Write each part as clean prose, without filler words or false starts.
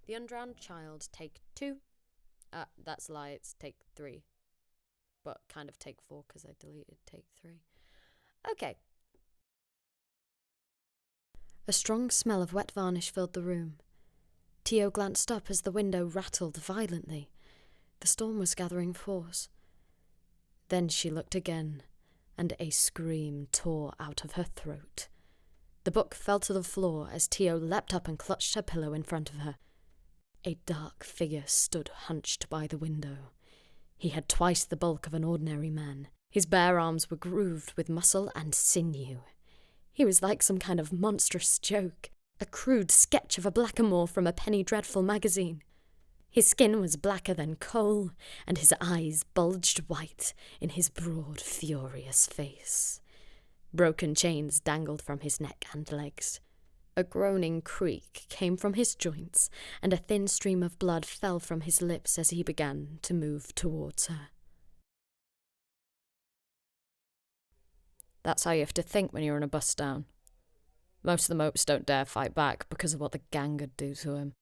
The Undrowned Child, take 2. That's a lie, it's take 3. But kind of take 4 because I deleted take 3. Okay. A strong smell of wet varnish filled the room. Tio glanced up as the window rattled violently. The storm was gathering force. Then she looked again, and a scream tore out of her throat. The book fell to the floor as Tio leapt up and clutched her pillow in front of her. A dark figure stood hunched by the window. He had twice the bulk of an ordinary man. His bare arms were grooved with muscle and sinew. He was like some kind of monstrous joke, a crude sketch of a blackamoor from a penny dreadful magazine. His skin was blacker than coal, and his eyes bulged white in his broad, furious face. Broken chains dangled from his neck and legs. A groaning creak came from his joints, and a thin stream of blood fell from his lips as he began to move towards her. That's how you have to think when you're on a bus down. Most of the mopes don't dare fight back because of what the gang would do to him.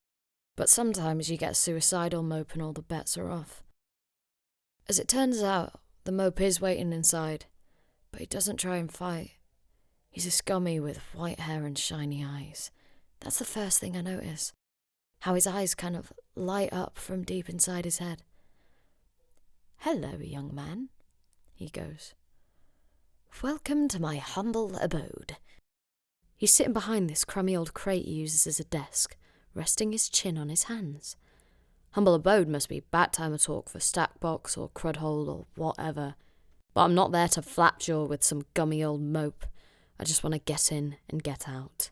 But sometimes you get a suicidal mope and all the bets are off. As it turns out, the mope is waiting inside, but he doesn't try and fight. He's a scummy with white hair and shiny eyes. That's the first thing I notice. How his eyes kind of light up from deep inside his head. "Hello, young man," he goes. "Welcome to my humble abode." He's sitting behind this crummy old crate he uses as a desk, resting his chin on his hands. Humble abode must be bat timer talk for Stackbox or Crudhole or whatever. But I'm not there to flapjaw with some gummy old mope. I just want to get in and get out.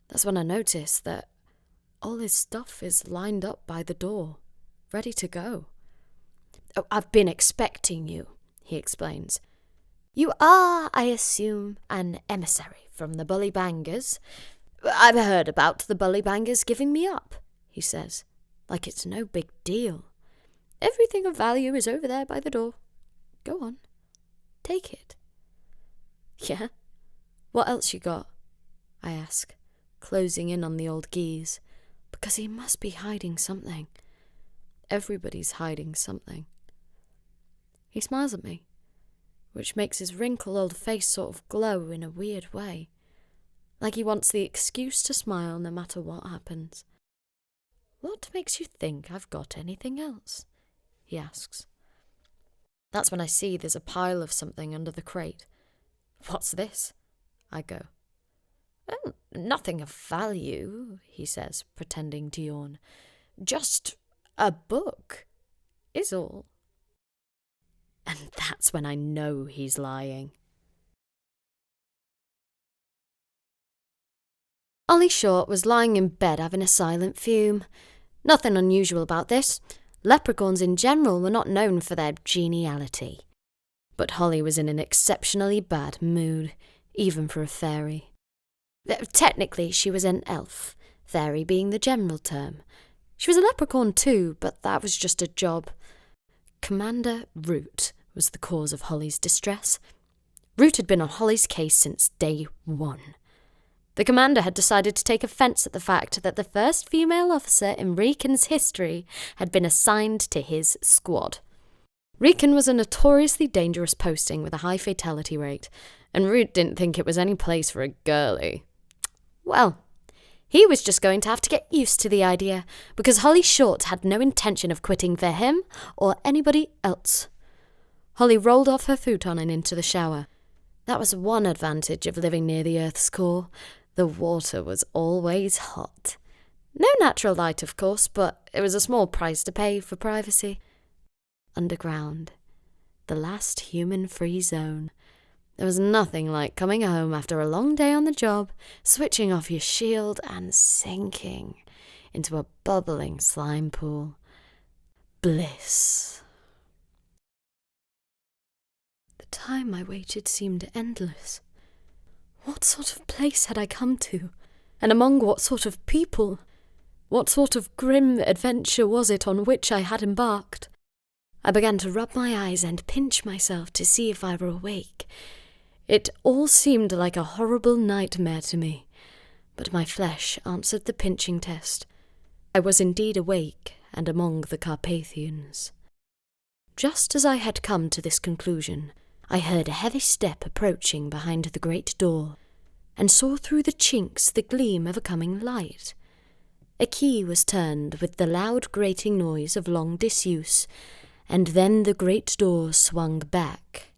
That's when I notice that all his stuff is lined up by the door, ready to go. "Oh, I've been expecting you," he explains. "You are, I assume, an emissary from the Bullybangers. I've heard about the Bullybangers giving me up," he says, like it's no big deal. "Everything of value is over there by the door. Go on, take it." "Yeah? What else you got?" I ask, closing in on the old geese, because he must be hiding something. Everybody's hiding something. He smiles at me, which makes his wrinkled old face sort of glow in a weird way, like he wants the excuse to smile no matter what happens. "What makes you think I've got anything else?" he asks. That's when I see there's a pile of something under the crate. "What's this?" I go. "Oh, nothing of value," he says, pretending to yawn. "Just a book, is all." And that's when I know he's lying. Ollie Short was lying in bed having a silent fume. Nothing unusual about this. Leprechauns in general were not known for their geniality. But Holly was in an exceptionally bad mood, even for a fairy. Technically, she was an elf, fairy being the general term. She was a leprechaun too, but that was just a job. Commander Root was the cause of Holly's distress. Root had been on Holly's case since day one. The commander had decided to take offence at the fact that the first female officer in Reekin's history had been assigned to his squad. Reekin was a notoriously dangerous posting with a high fatality rate, and Root didn't think it was any place for a girlie. Well, he was just going to have to get used to the idea, because Holly Short had no intention of quitting for him or anybody else. Holly rolled off her futon and into the shower. That was one advantage of living near the Earth's core. The water was always hot. No natural light, of course, but it was a small price to pay for privacy. Underground. The last human-free zone. There was nothing like coming home after a long day on the job, switching off your shield and sinking into a bubbling slime pool. Bliss. The time I waited seemed endless. What sort of place had I come to? And among what sort of people? What sort of grim adventure was it on which I had embarked? I began to rub my eyes and pinch myself to see if I were awake. It all seemed like a horrible nightmare to me, but my flesh answered the pinching test. I was indeed awake and among the Carpathians. Just as I had come to this conclusion, I heard a heavy step approaching behind the great door, and saw through the chinks the gleam of a coming light. A key was turned with the loud grating noise of long disuse, and then the great door swung back.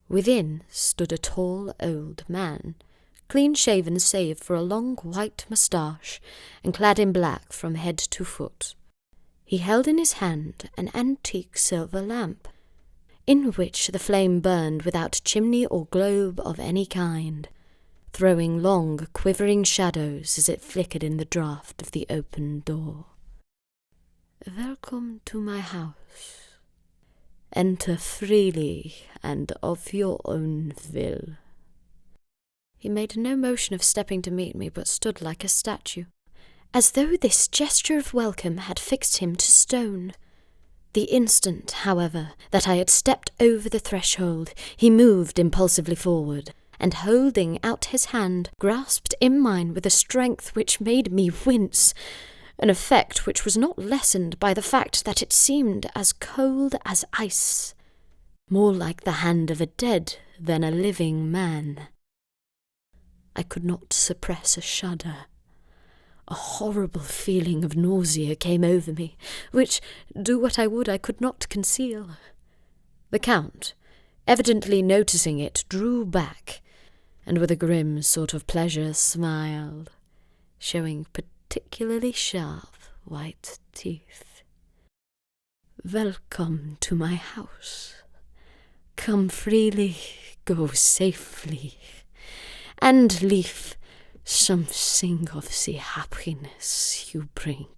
Within stood a tall old man, clean-shaven save for a long white moustache, and clad in black from head to foot. He held in his hand an antique silver lamp, in which the flame burned without chimney or globe of any kind, throwing long, quivering shadows as it flickered in the draught of the open door. "Welcome to my house. Enter freely and of your own will." He made no motion of stepping to meet me, but stood like a statue, as though this gesture of welcome had fixed him to stone. The instant, however, that I had stepped over the threshold, he moved impulsively forward, and holding out his hand, grasped in mine with a strength which made me wince, an effect which was not lessened by the fact that it seemed as cold as ice, more like the hand of a dead than a living man. I could not suppress a shudder. A horrible feeling of nausea came over me, which, do what I would, I could not conceal. The Count, evidently noticing it, drew back, and with a grim sort of pleasure smiled, showing particularly sharp white teeth. "Welcome to my house. Come freely, go safely, and leave something of the happiness you bring."